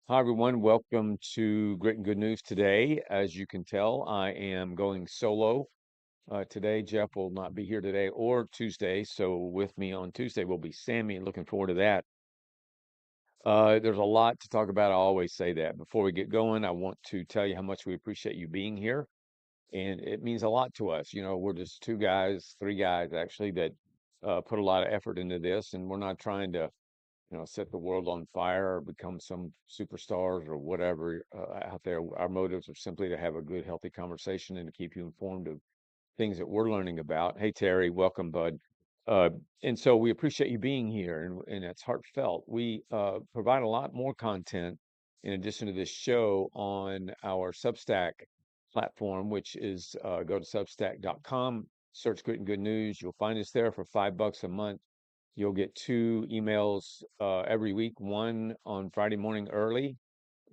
Hi, everyone. Welcome to Great and Good News today. As you can tell, I am going solo today. Jeff will not be here today or Tuesday. So, with me on Tuesday will be Sammy. Looking forward to that. There's a lot to talk about. I always say that. Before we get going, I want to tell you how much we appreciate you being here. And it means a lot to us. We're just two guys, three guys actually, that put a lot of effort into this. And we're not trying to set the world on fire or become some superstars or whatever out there. Our motives are simply to have a good, healthy conversation and to keep you informed of things that we're learning about. Hey, Terry, welcome, bud. Uh, and so we appreciate you being here, and it's heartfelt. We provide a lot more content in addition to this show on our Substack platform, which is go to substack.com, search Good and Good News. You'll find us there for $5 a month. You'll get two emails every week, one on Friday morning early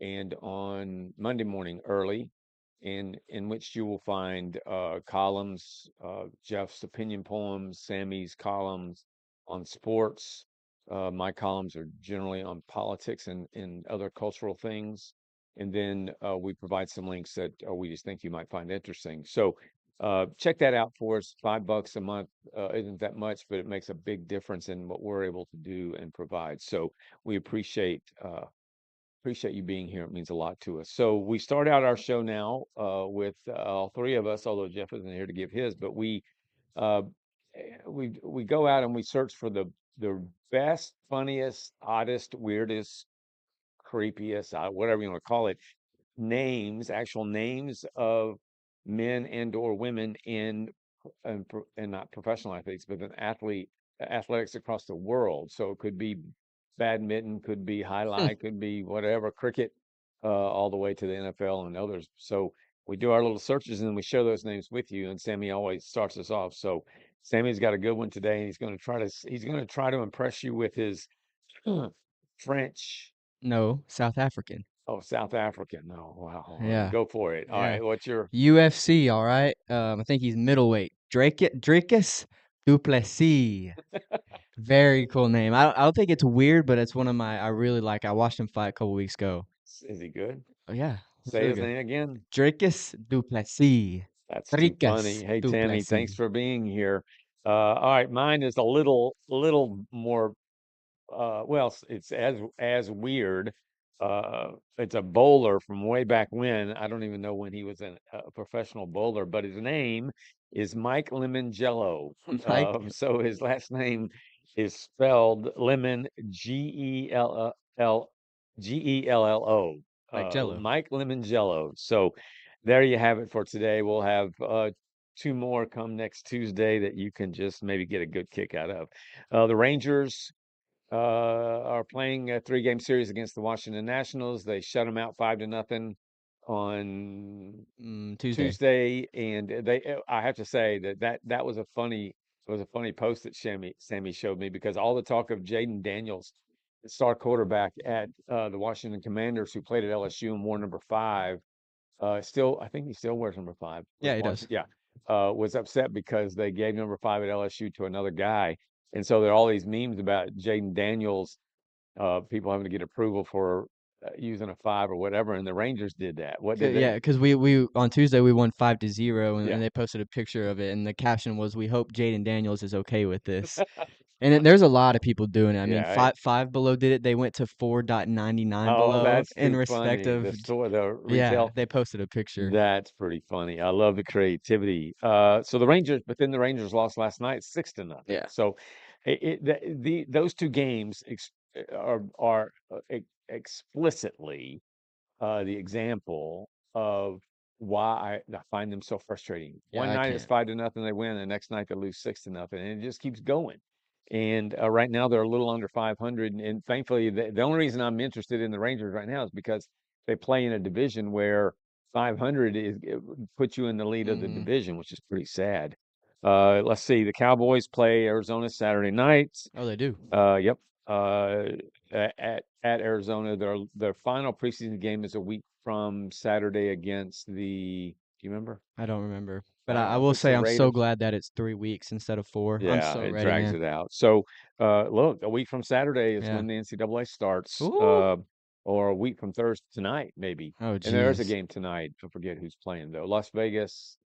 and on Monday morning early, in which you will find columns, Jeff's opinion poems, Sammy's columns on sports. My columns are generally on politics and other cultural things. And then we provide some links that we just think you might find interesting. So check that out for us. $5 a month isn't that much, but it makes a big difference in what we're able to do and provide. So we appreciate you being here. It means a lot to us. So we start out our show now with all three of us, although Jeff isn't here to give his, but uh, we go out and we search for the best, funniest, oddest, weirdest, creepiest, whatever you want to call it, names, actual names of men and or women and not professional athletes, but athletics across the world. So it could be badminton, could be highlight, could be whatever, cricket, all the way to the NFL and others. So we do our little searches and then we share those names with you. And Sammy always starts us off. So Sammy's got a good one today, and he's going to try to impress you with his French. No, South African. Oh, South African. Oh, wow. Yeah, Go for it. All yeah. right. What's your UFC, all right. I think he's middleweight. Drakus Duplessis. Very cool name. I don't think it's weird, but it's one of my I really like. I watched him fight a couple weeks ago. is he good? Oh yeah, it's Say really his good. name again. Drakus Duplessis. That's too funny. Drakus Hey, Tammy, thanks Duplessis. for being here. All right, mine is a little more well, it's as weird. It's a bowler from way back when. I don't even know when he was a professional bowler, but his name is Mike Lemongello. Like So his last name is spelled Lemon Gelllo. Jello. Mike Lemongello. So there you have it for today. We'll have two more come next Tuesday that you can just maybe get a good kick out of. The Rangers are playing a three-game series against the Washington Nationals. They shut them out 5-0 on Tuesday. Tuesday, and I have to say that was a funny post that Sammy showed me because all the talk of Jaden Daniels, the star quarterback at the Washington Commanders, who played at LSU and wore number 5, still I think he still wears number 5 with Yeah, he does. Washington. Yeah, was upset because they gave number 5 at LSU to another guy, and so there are all these memes about Jaden Daniels, people having to get approval for using a 5 or whatever, and the Rangers did that. What did they? Yeah, because we on Tuesday we won 5-0, and Yeah. they posted a picture of it, and the caption was, "We hope Jaden Daniels is okay with this." And then there's a lot of people doing it. I mean, Yeah. five below did it. They went to 4.99 Oh, below that's in too respect funny. of. The Yeah, retail. they posted a picture. That's pretty funny. I love the creativity. So the Rangers, but then the Rangers lost last night 6-0. Yeah, So those two games are explicitly the example of why I find them so frustrating. yeah, One I night it's can't. 5-0, they win. The next night they lose 6-0, and it just keeps going. And right now they're a little under 500. And thankfully, the only reason I'm interested in the Rangers right now is because they play in a division where 500 puts you in the lead of the Hmm. division, which is pretty sad. Let's see. The Cowboys play Arizona Saturday night. Oh, they do. Yep. Uh, at Arizona, their final preseason game is a week from Saturday against the. Do you remember? I don't remember, but I don't I know if will it's say the I'm so Raiders. glad that it's 3 weeks instead of 4. I'm Yeah, so it ready, drags man. it out. So, look, a week from Saturday is Yeah. when the NCAA starts. Ooh. or a week from Thursday tonight, maybe. Oh, And there's a geez. game tonight. I forget who's playing though. Las Vegas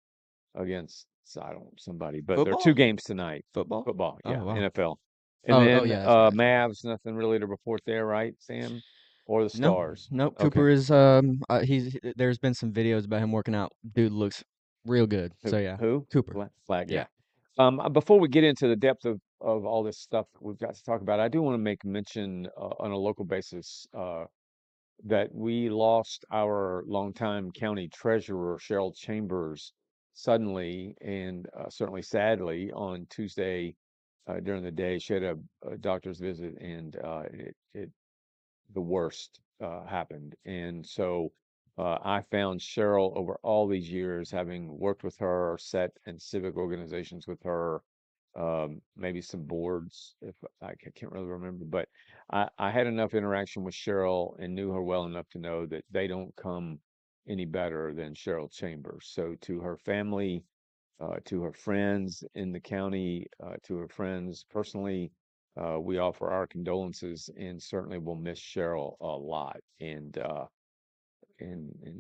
against I don't know, somebody, but there are two Football? games tonight. Football? Football, Oh, yeah, wow. NFL. And Oh, then yeah, that's right. Mavs, nothing really to report there, right, Sam? Or the No, Stars. nope. Okay. Cooper is there's been some videos about him working out. Dude looks real good. Who? So yeah, Who? Cooper. Flag, Yeah. yeah. Before we get into the depth of all this stuff we've got to talk about, I do want to make mention on a local basis that we lost our longtime county treasurer, Cheryl Chambers, suddenly and certainly sadly on Tuesday during the day. She had a doctor's visit and it the worst happened. And so I found Cheryl over all these years, having worked with her, sat in civic organizations with her, maybe some boards, if I can't really remember, but I had enough interaction with Cheryl and knew her well enough to know that they don't come any better than Cheryl Chambers. So to her family, to her friends in the county, to her friends personally, we offer our condolences and certainly will miss Cheryl a lot. And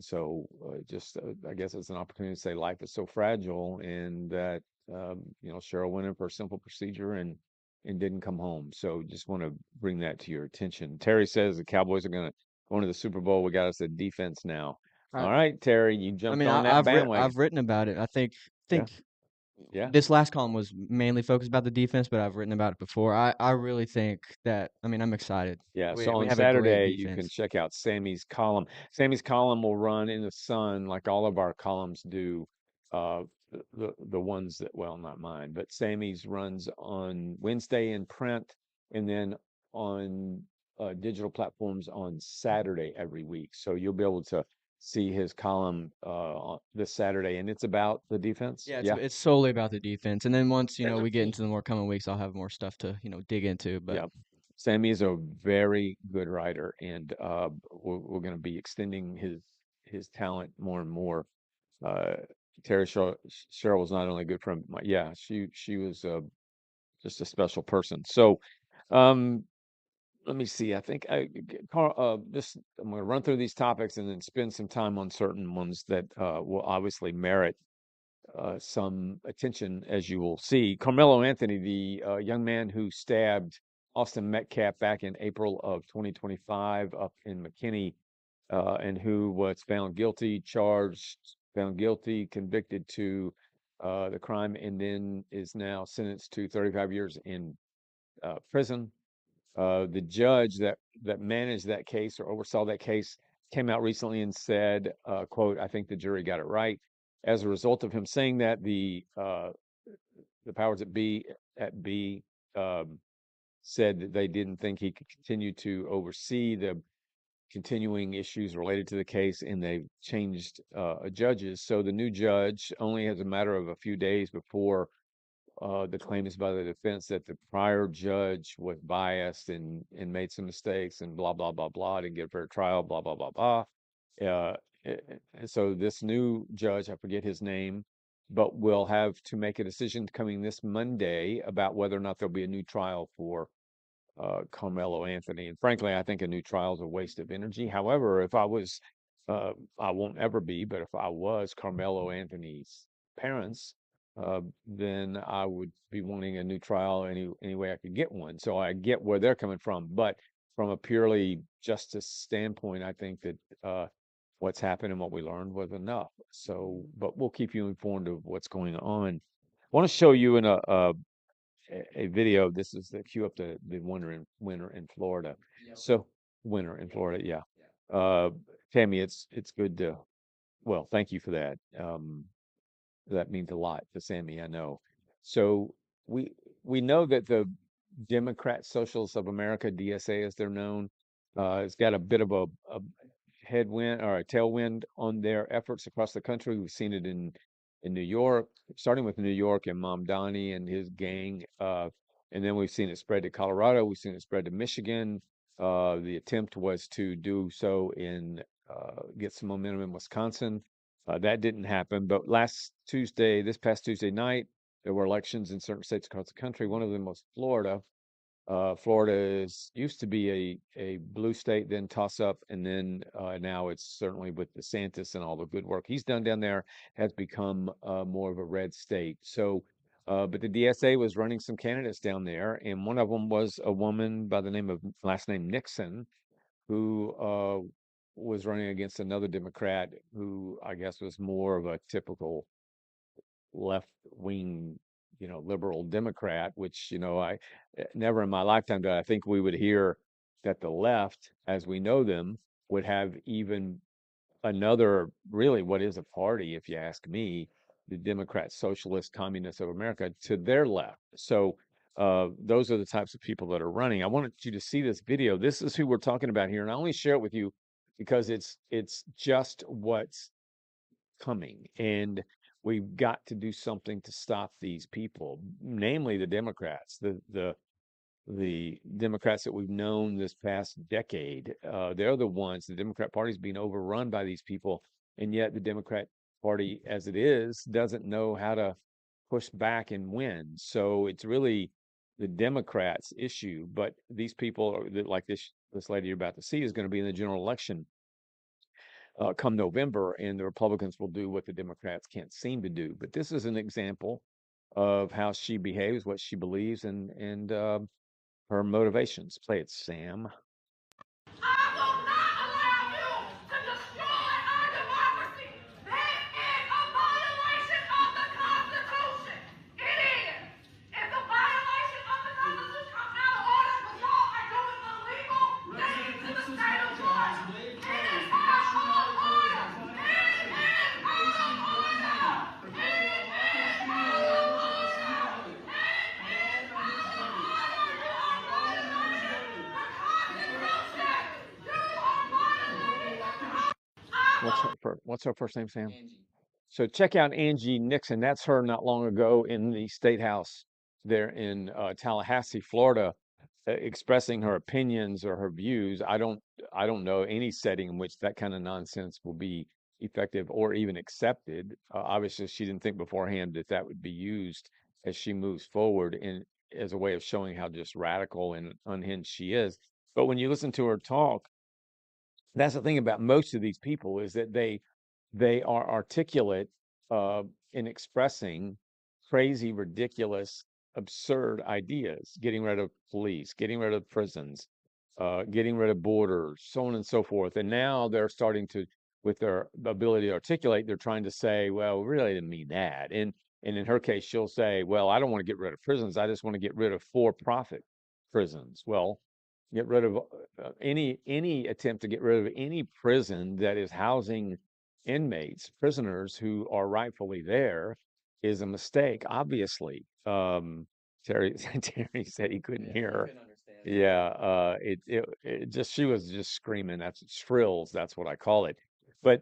so just I guess it's an opportunity to say life is so fragile and that Cheryl went in for a simple procedure and didn't come home. So just want to bring that to your attention. Terry says the Cowboys are going to go into the Super Bowl. We got us a defense now. I, All right, Terry, you I jumped mean, on that bandwagon. I've written about it. I Yeah, think yeah. this last column was mainly focused about the defense, but I've written about it before. I really think that. I mean, I'm excited. Yeah, so We on have a great Saturday you can defense. check out Sammy's column. Sammy's column will run in the sun like all of our columns do. The ones that, well, not mine, but Sammy's runs on Wednesday in print and then on digital platforms on Saturday every week. So you'll be able to see his column this Saturday, and it's about the defense. Yeah, Yeah, it's solely about the defense, and then once we get into the more coming weeks, I'll have more stuff to dig into. But yeah. Sammy is a very good writer, and we're going to be extending his talent more and more. Uh, Cheryl was not only a good friend, but yeah, she was just a special person. So, um, let me see. I think Carl, just I'm going to run through these topics and then spend some time on certain ones that will obviously merit some attention, as you will see. Carmelo Anthony, the young man who stabbed Austin Metcalf back in April of 2025 up in McKinney, and who was found guilty, charged, found guilty, convicted to the crime, and then is now sentenced to 35 years in prison. The judge that managed that case or oversaw that case came out recently and said, "quote I think the jury got it right." As a result of him saying that, the powers that be at B um, said that they didn't think he could continue to oversee the continuing issues related to the case, and they've changed judges. So the new judge only has a matter of a few days before the claim is by the defense that the prior judge was biased and made some mistakes and blah blah blah blah, didn't get a fair trial, blah blah blah blah. Uh, and so this new judge, I forget his name, but will have to make a decision coming this Monday about whether or not there'll be a new trial for Carmelo Anthony. And frankly, I think a new trial is a waste of energy. However, if I was, I won't ever be, but if I was Carmelo Anthony's parents, then I would be wanting a new trial any way I could get one. So I get where they're coming from, but from a purely justice standpoint, I think that what's happened and what we learned was enough. So, but we'll keep you informed of what's going on. I want to show you in a video. This is the cue up the winter in Florida. So winter in Florida, yeah. Tammy, it's good to well, thank you for that. That means a lot to Sammy, I know. So we we know that the Democrat Socialists of America, DSA as they're known, has got a bit of a headwind or a tailwind on their efforts across the country. We've seen it in New York, starting with New York and Mamdani and his gang, and then we've seen it spread to Colorado. We've seen it spread to Michigan. The attempt was to do so in get some momentum in Wisconsin. That didn't happen. But this past Tuesday night, there were elections in certain states across the country. One of them was Florida, Florida used to be a blue state, then toss up, and then now it's certainly with DeSantis and all the good work he's done down there has become more of a red state. So, but the DSA was running some candidates down there, and one of them was a woman by the name of last name Nixon, who was running against another Democrat who I guess was more of a typical left wing, liberal Democrat, which, never in my lifetime did I think we would hear that the left, as we know them, would have even another, really, what is a party, if you ask me, the Democrat Socialist Communists of America to their left. So those are the types of people that are running. I wanted you to see this video. This is who we're talking about here, and I only share it with you because it's just what's coming. And we've got to do something to stop these people, namely the Democrats, the Democrats that we've known this past decade. They're the ones, the Democrat Party's being overrun by these people. And yet the Democrat Party, as it is, doesn't know how to push back and win. So it's really the Democrats' issue. But these people, like this lady you're about to see, is going to be in the general election come November, and the Republicans will do what the Democrats can't seem to do. But this is an example of how she behaves, what she believes, and her motivations. Play it, Sam. I will not allow you to destroy our democracy. That is a violation of the Constitution. It is. It's a violation of the Constitution. I'm out of order, but y'all are doing illegal things to the state of Georgia. It is out of order. It is out of order. It is out of order. It is out of order. You are violating the Constitution. You are violating the Constitution. What's her first name, Sam? Angie. So check out Angie Nixon. That's her not long ago in the State House there in Tallahassee, Florida, expressing her opinions or her views. I don't know any setting in which that kind of nonsense will be effective or even accepted. Obviously, she didn't think beforehand that that would be used as she moves forward in as a way of showing how just radical and unhinged she is. But when you listen to her talk, that's the thing about most of these people is that they are articulate in expressing crazy, ridiculous, absurd ideas, getting rid of police, getting rid of prisons, getting rid of borders, so on and so forth. And now they're starting to, with their ability to articulate, they're trying to say, well, we really didn't mean that. And in her case, she'll say, well, I don't want to get rid of prisons. I just want to get rid of for-profit prisons. Well, get rid of any attempt to get rid of any prison that is housing inmates, prisoners who are rightfully there is a mistake, obviously. Terry Terry said he couldn't hear her. Yeah, it just she was just screaming. That's shrills. That's what I call it. But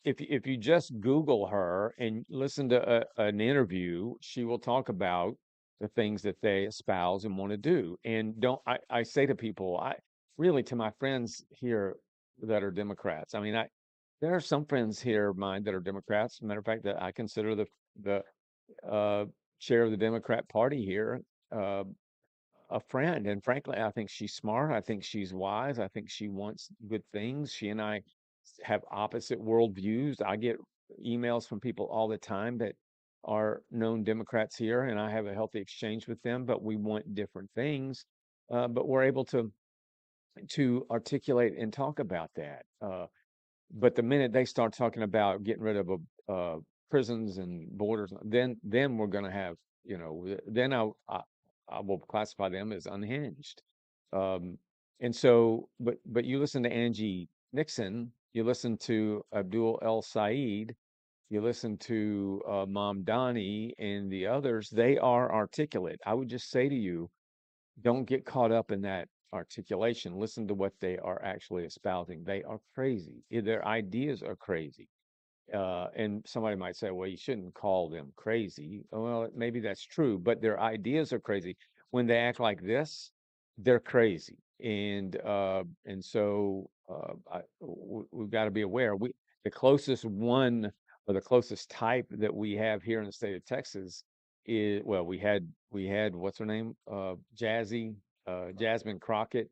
if you just Google her and listen to an interview, she will talk about the things that they espouse and want to do. And don't I say to people, I really to my friends here that are Democrats. I mean, there are some friends here of mine that are Democrats. Matter of fact, that I consider the uh, chair of the Democrat Party here uh, a friend. And frankly, I think she's smart. I think she's wise. I think she wants good things. She and I have opposite worldviews. I get emails from people all the time that are known Democrats here, and I have a healthy exchange with them. But we want different things. But we're able to articulate and talk about that. But the minute they start talking about getting rid of prisons and borders, then we're going to have, then I will classify them as unhinged. Um, and so, but you listen to Angie Nixon, you listen to Abdul El Said, you listen to Mom Donnie and the others, they are articulate. I would just say to you, don't get caught up in that articulation. Listen to what they are actually espousing. They are crazy. Their ideas are crazy. And somebody might say, well, you shouldn't call them crazy. Well, maybe that's true, but their ideas are crazy. When they act like this, they're crazy. And so we've got to be aware. The closest one or the closest type that we have here in the state of Texas is, well, we had what's her name? Jazzy. Jasmine Crockett.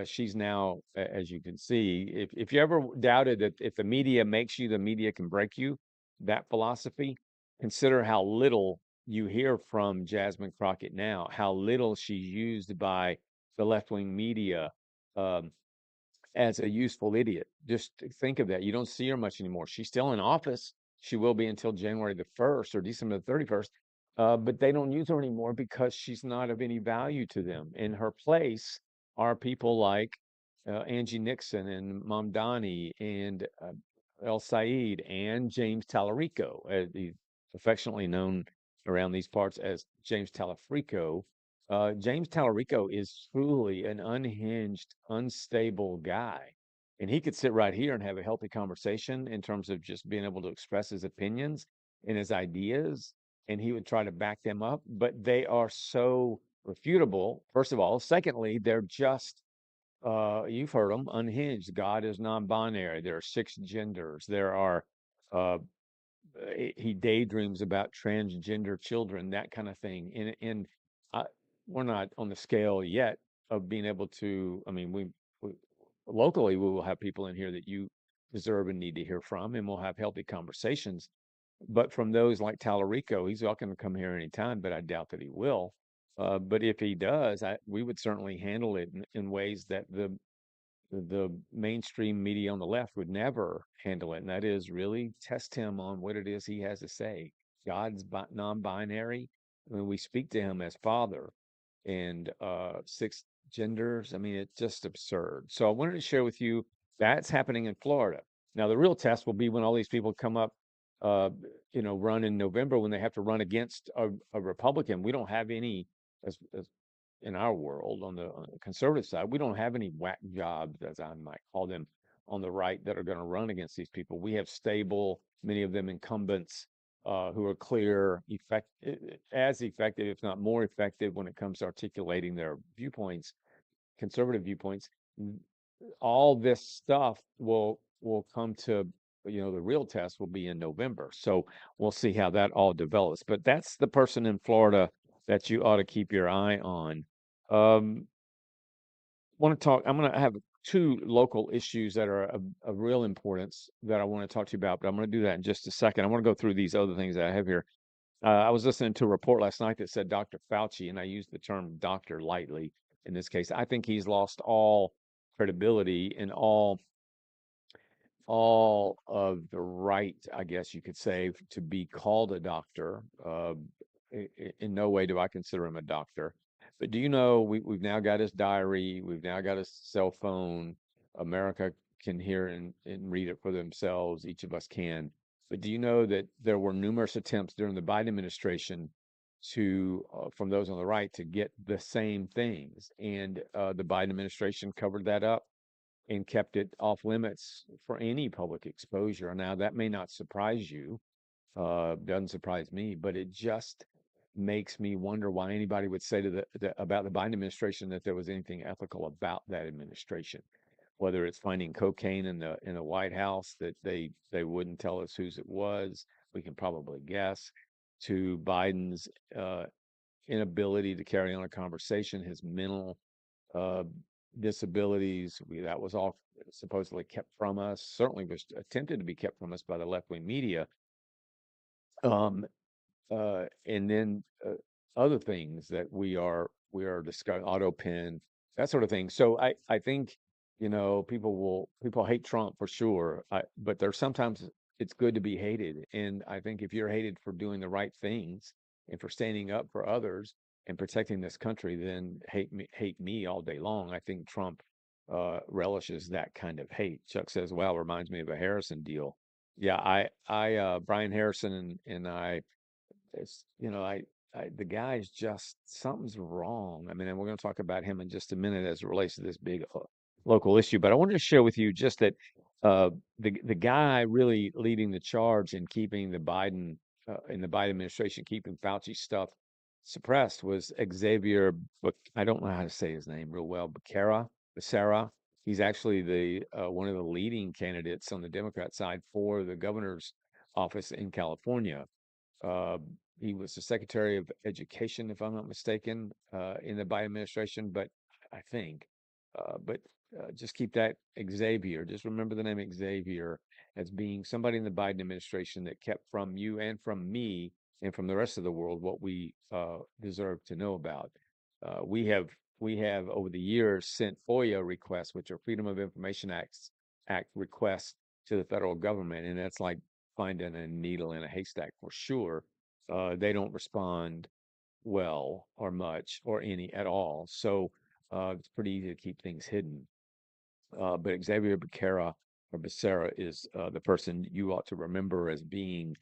She's now, as you can see, if you ever doubted that if the media makes you, the media can break you, that philosophy, consider how little you hear from Jasmine Crockett now, how little she's used by the left-wing media. Um, as a useful idiot. Just think of that. You don't see her much anymore. She's still in office. She will be until January the 1st or December the 31st. But they don't use her anymore because she's not of any value to them. In her place are people like Angie Nixon and Mamdani and El Said and James Tallarico, he's affectionately known around these parts as James Talafrico. James Tallarico is truly an unhinged, unstable guy. And he could sit right here and have a healthy conversation in terms of just being able to express his opinions and his ideas. And he would try to back them up, but they are so refutable, first of all. Secondly, they're just, you've heard them, unhinged. God is non binary. There are six genders. There are, uh, he daydreams about transgender children, that kind of thing. And I, we're not on the scale yet of being able to. I mean, we locally we will have people in here that you deserve and need to hear from, and we'll have healthy conversations. But from those like Tallarico, he's welcome to come here anytime, but I doubt that he will. But if he does, we would certainly handle it in ways that the mainstream media on the left would never handle it, and that is really test him on what it is he has to say. God's non-binary. When we speak to him as Father, and six genders. I mean, it's just absurd. So I wanted to share with you that's happening in Florida. Now, the real test will be when all these people come up, uh, run in November when they have to run against a Republican. We don't have any, as in our world on the conservative side, we don't have any whack jobs, as I might call them, on the right that are going to run against these people. We have stable, many of them incumbents who are clear, as effective, if not more effective, when it comes to articulating their viewpoints, conservative viewpoints. All this stuff will come to, the real test will be in November. So we'll see how that all develops. But that's the person in Florida that you ought to keep your eye on. Um, want to talk. I'm going to have two local issues that are of real importance that I want to talk to you about, but I'm going to do that in just a second. I want to go through these other things that I have here. I was listening to a report last night that said Dr. Fauci, and I use the term doctor lightly in this case. I think he's lost all credibility and all of the right, I guess you could say, to be called a doctor. In no way do I consider him a doctor. But do you know we've now got his diary, we've now got his cell phone. America can hear and read it for themselves. Each of us can. But do you know that there were numerous attempts during the Biden administration to, from those on the right, to get the same things, and the Biden administration covered that up and kept it off limits for any public exposure. Now, that may not surprise you, doesn't surprise me, but it just makes me wonder why anybody would say to about the Biden administration that there was anything ethical about that administration. Whether it's finding cocaine in the White House that they wouldn't tell us whose it was, we can probably guess. To Biden's inability to carry on a conversation, his mental uh, disabilities. That was all supposedly kept from us. Certainly was attempted to be kept from us by the left wing media. Um, and then other things that we are discussing, auto pen, that sort of thing. So I think people hate Trump for sure, but there's sometimes it's good to be hated, and I think if you're hated for doing the right things and for standing up for others and protecting this country, then hate me all day long. I think Trump relishes that kind of hate. Chuck says, "Wow, reminds me of a Harrison deal." Yeah, Brian Harrison and I, it's, the guy's just something's wrong. I mean, and we're going to talk about him in just a minute as it relates to this big local issue. But I wanted to share with you just that the guy really leading the charge in keeping the Biden in the Biden administration, keeping Fauci stuff suppressed was Xavier. But I don't know how to say his name real well. Becerra. He's actually the one of the leading candidates on the Democrat side for the governor's office in California. Uh, he was the Secretary of Education, if I'm not mistaken, in the Biden administration. But I think, but just keep that Xavier. Just remember the name Xavier as being somebody in the Biden administration that kept from you and from me and from the rest of the world what we deserve to know about. We have over the years sent FOIA requests, which are Freedom of Information Act requests to the federal government, and that's like finding a needle in a haystack for sure. They don't respond well or much or any at all. So it's pretty easy to keep things hidden. But Xavier Becerra or Becerra is the person you ought to remember as being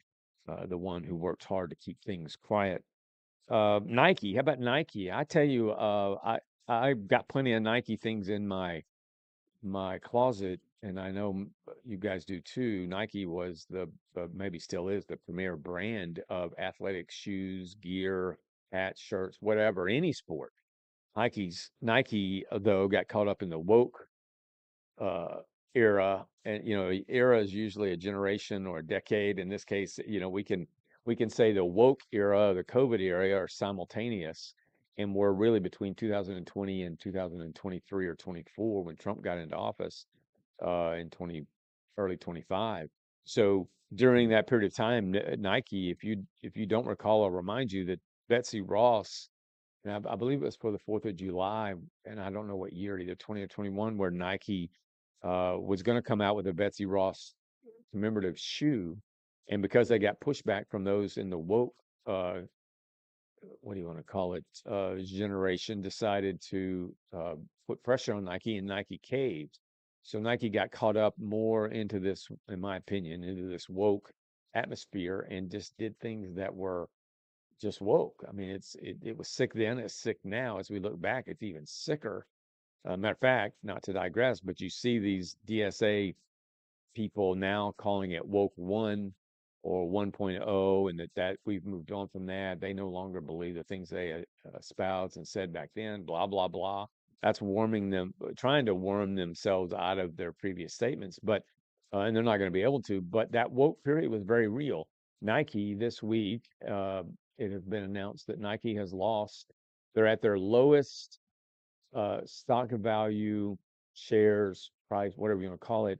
the one who worked hard to keep things quiet. Nike, how about Nike? I tell you, I've got plenty of Nike things in my closet, and I know you guys do too. Nike was maybe still is the premier brand of athletic shoes, gear, hats, shirts, whatever, any sport. Nike though got caught up in the woke uh, era, and era is usually a generation or a decade. In this case, we can say the woke era, the COVID era, are simultaneous, and we're really between 2020 and 2023 or 24 when Trump got into office in early 25. So during that period of time, Nike, if you don't recall, I'll remind you that Betsy Ross, and I believe it was for the 4th of July, and I don't know what year, either 20 or 21, where Nike was going to come out with a Betsy Ross commemorative shoe. And because they got pushback from those in the woke, uh, what do you want to call it, generation, decided to put pressure on Nike, and Nike caved. So Nike got caught up more into this, in my opinion, into this woke atmosphere and just did things that were just woke. I mean, it was sick then, it's sick now. As we look back, it's even sicker. Matter of fact, not to digress, but you see these DSA people now calling it woke 1 or 1.0, and that we've moved on from that. They no longer believe the things they espoused and said back then, blah, blah, blah. That's warming them, trying to worm themselves out of their previous statements, but and they're not going to be able to. But that woke period was very real. Nike this week, it has been announced that Nike has lost. They're at their lowest stock value, shares, price, whatever you want to call it,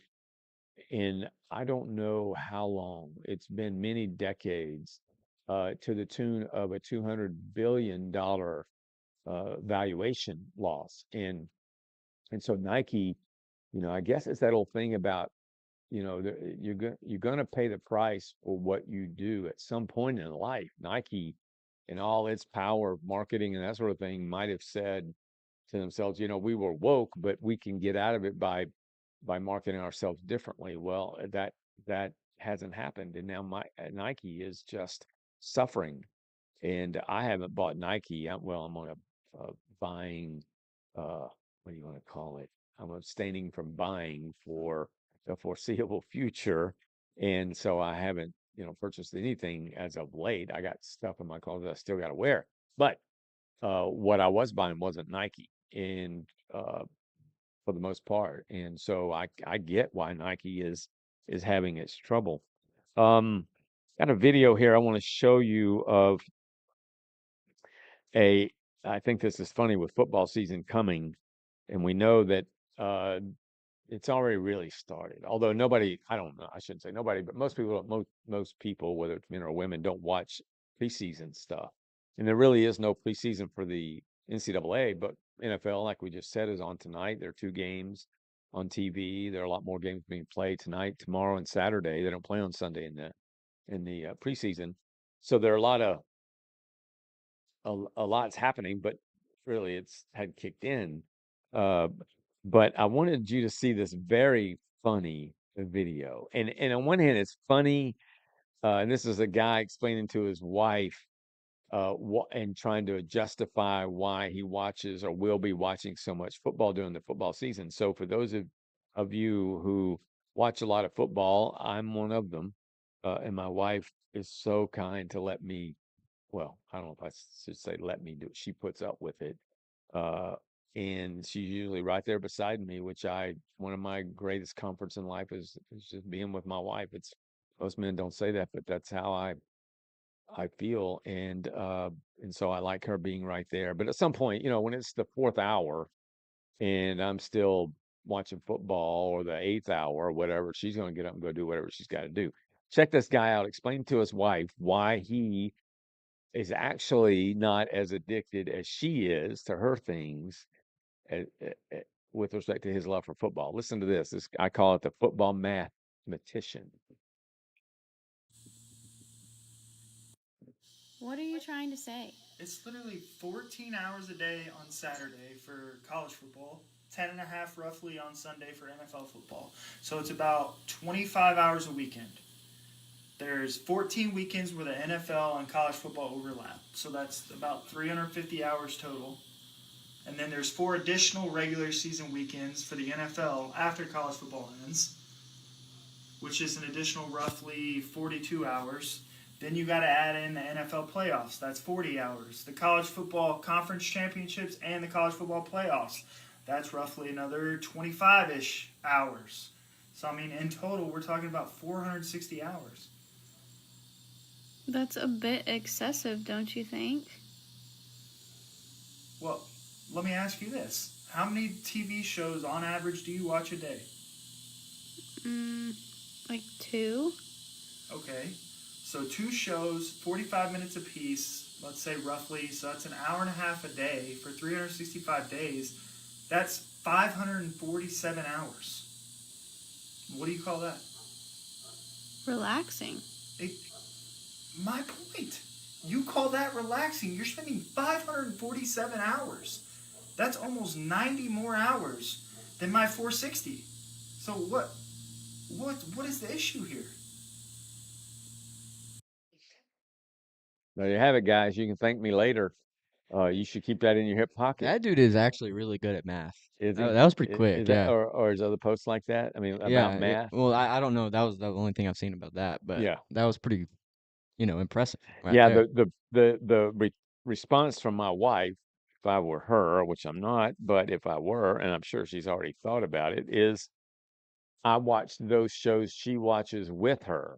in I don't know how long. It's been many decades, to the tune of a $200 billion valuation loss. And so Nike, I guess it's that old thing about, you're gonna pay the price for what you do at some point in life. Nike, in all its power of marketing and that sort of thing, might have said to themselves, we were woke, but we can get out of it by marketing ourselves differently. Well, that hasn't happened, and now Nike is just suffering. And I haven't bought Nike. I'm on a buying. What do you want to call it? I'm abstaining from buying for the foreseeable future, and so I haven't, purchased anything as of late. I got stuff in my closet I still got to wear, but what I was buying wasn't Nike, and for the most part. And so I get why Nike is having its trouble. Um, got a video here I want to show you of a. I think this is funny with football season coming, and we know that uh, it's already really started. Although nobody, I don't know, I shouldn't say nobody, but most people, most people, whether it's men or women, don't watch preseason stuff. And there really is no preseason for the NCAA, but NFL, like we just said, is on tonight. There are 2 games on TV. There are a lot more games being played tonight, tomorrow, and Saturday. They don't play on Sunday in the preseason. So there are a lot's happening, but really it's had kicked in. Uh, but I wanted you to see this very funny video. And on one hand, it's funny, and this is a guy explaining to his wife, and trying to justify why he watches or will be watching so much football during the football season. So for those of you who watch a lot of football, I'm one of them, and my wife is so kind to let me, well, I don't know if I should say let me do it. She puts up with it. Uh, and she's usually right there beside me, which one of my greatest comforts in life is just being with my wife. Most men don't say that, but that's how I feel, and so I like her being right there. But at some point, when it's the 4th hour and I'm still watching football, or the 8th hour or whatever, she's going to get up and go do whatever she's got to do. Check this guy out. Explain to his wife why he is actually not as addicted as she is to her things, uh, uh, uh, with respect to his love for football. Listen to this. I call it the football mathematician. What are you trying to say? It's literally 14 hours a day on Saturday for college football, 10 and a half roughly on Sunday for NFL football. So it's about 25 hours a weekend. There's 14 weekends where the NFL and college football overlap. So that's about 350 hours total. And then there's 4 additional regular season weekends for the NFL after college football ends, which is an additional roughly 42 hours. Then you got to add in the NFL playoffs. That's 40 hours. The college football conference championships and the college football playoffs. That's roughly another 25-ish hours. So, I mean, in total, we're talking about 460 hours. That's a bit excessive, don't you think? Well, let me ask you this. How many TV shows on average do you watch a day? Like 2? Okay. So 2 shows, 45 minutes apiece, let's say roughly, so that's an hour and a half a day for 365 days. That's 547 hours. What do you call that? Relaxing. My point. You call that relaxing. You're spending 547 hours. That's almost 90 more hours than my 460. So what is the issue here? There you have it, guys. You can thank me later. You should keep that in your hip pocket. That dude is actually really good at math. Is That, he? that was pretty quick. Is that, Yeah. or is other posts like that? I mean, Yeah. about math? Well, I don't know. That was the only thing I've seen about that, but Yeah. that was pretty, impressive right Yeah. there. The response from my wife, if I were her, which I'm not, but if I were, and I'm sure she's already thought about it, is I watch those shows she watches with her,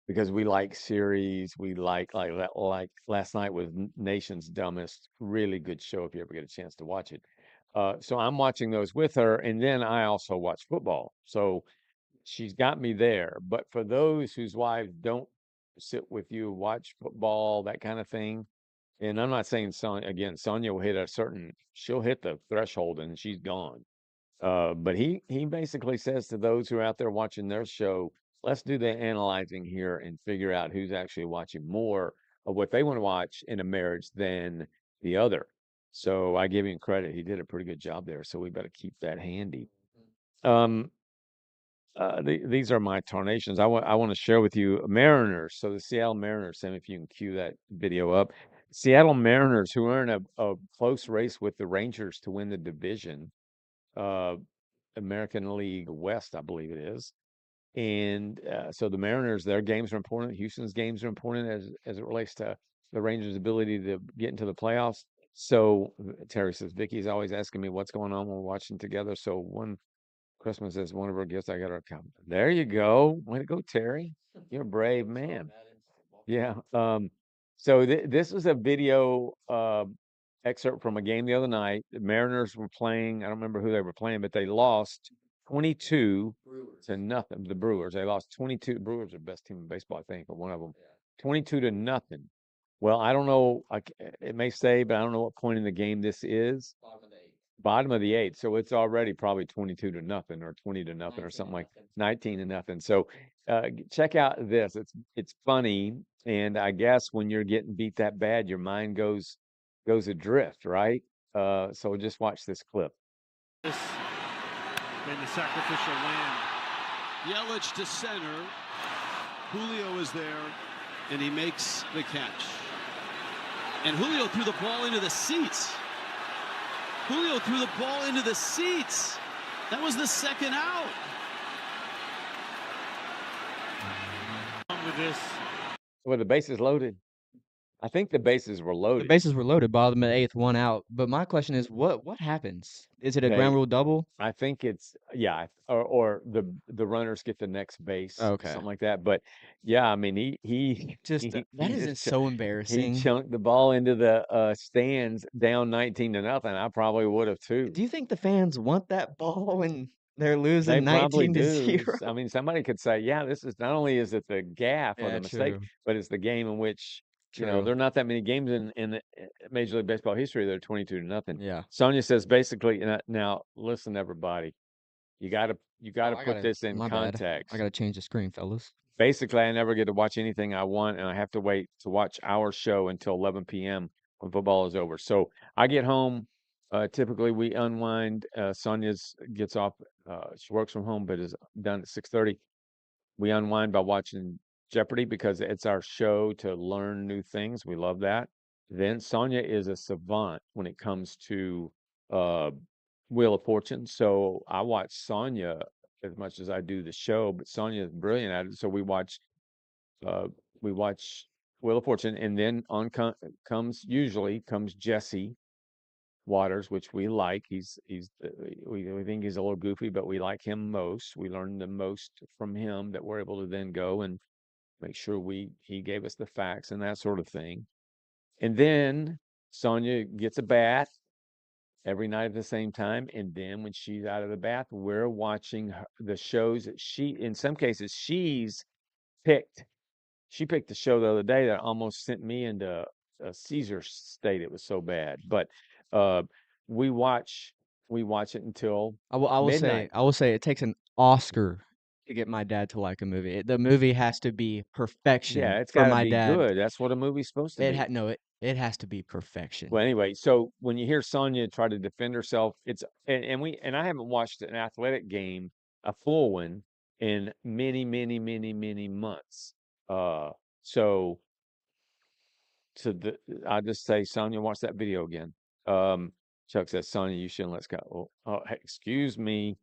because we like series. We like last night was Nation's Dumbest, really good show if you ever get a chance to watch it. So I'm watching those with her, and then I also watch football. So she's got me there. But for those whose wives don't sit with you, watch football, that kind of thing, and I'm not saying Sonya will she'll hit the threshold and she's gone. But he basically says to those who are out there watching their show, let's do the analyzing here and figure out who's actually watching more of what they want to watch in a marriage than the other. So I give him credit. He did a pretty good job there. So we better keep that handy. Um, these are my tarnations. I want to share with you Mariners. So the Seattle Mariners, Sam, if you can cue that video up. Seattle Mariners, who are in a close race with the Rangers to win the division. American League West, I believe it is. And so the Mariners, their games are important. Houston's games are important as it relates to the Rangers' ability to get into the playoffs. So Terry says, Vicky's always asking me what's going on when we're watching together. So one Christmas is one of her gifts. I got her a cup. There you go. Way to go, Terry. You're a brave man. Yeah. So this is a video excerpt from a game the other night. The Mariners were playing. I don't remember who they were playing, but they lost 22 to nothing. The Brewers. They lost 22. The Brewers are the best team in baseball, I think, or one of them. 22 to nothing. Well, I don't know. It may say, but I don't know what point in the game this is. Bottom of the 8th. So it's already probably 22 to nothing or 20 to nothing or something like 19 to nothing. So check out this. It's funny. And I guess when you're getting beat that bad, your mind goes adrift, right? So just watch this clip. Been the sacrificial lamb. Yelich to center. Julio is there, and he makes the catch. And Julio threw the ball into the seats. Julio threw the ball into the seats. That was the second out. With this. Well, the base is loaded. I think the bases were The loaded. bases were loaded, bottom of the eighth, one out. But my question is, what happens? Is it a ground They rule double? I think it's yeah, or the runners get the next base, Okay. something like that. But yeah, I mean he Just he that is just so he embarrassing. chunked the ball into the stands down 19-0. I probably would have too. Do you think the fans want that ball when they're They losing probably 19 to do. 0? I mean, somebody could say, yeah, this is not only is it the gaffe or the Yeah, mistake, true. but it's the game in which, True. there are not that many games in the Major League Baseball history that are 22-0. Yeah. Sonia says basically, now listen, everybody, you gotta I put gotta this in my bad. I context. gotta change the screen, fellas. Basically, I never get to watch anything I want, and I have to wait to watch our show until 11 p.m. when football is over. So I get home. Typically, we unwind. Sonia's gets off. She works from home, but is done at 6:30. We unwind by watching Jeopardy because it's our show to learn new things. We love that. Then Sonia is a savant when it comes to uh, Wheel of Fortune. So I watch Sonia as much as I do the show, but Sonia is brilliant at it. So uh, we watch Wheel of Fortune, and then comes Jesse Waters, which we like. We think he's a little goofy, but we like him most. We learn the most from him that we're able to then go and make sure he gave us the facts and that sort of thing. And then Sonia gets a bath every night at the same time. And then when she's out of the bath, we're watching the shows that in some cases, picked. She picked the show the other day that almost sent me into a Caesar state. It was so bad. But uh, we watch we watch it until midnight. I will say it takes an Oscar to get my dad to like a movie. The movie has to be perfection Yeah, it's for got to my be dad. good. That's what a movie's supposed to be. It has to be perfection. Well, anyway, so when you hear Sonya try to defend herself, it's and I haven't watched an athletic game, a full one, in many, many, many, many months. Uh, so I just say, Sonya, watch that video again. Um, Chuck says, Sonya, you shouldn't let's go. Hey, excuse me,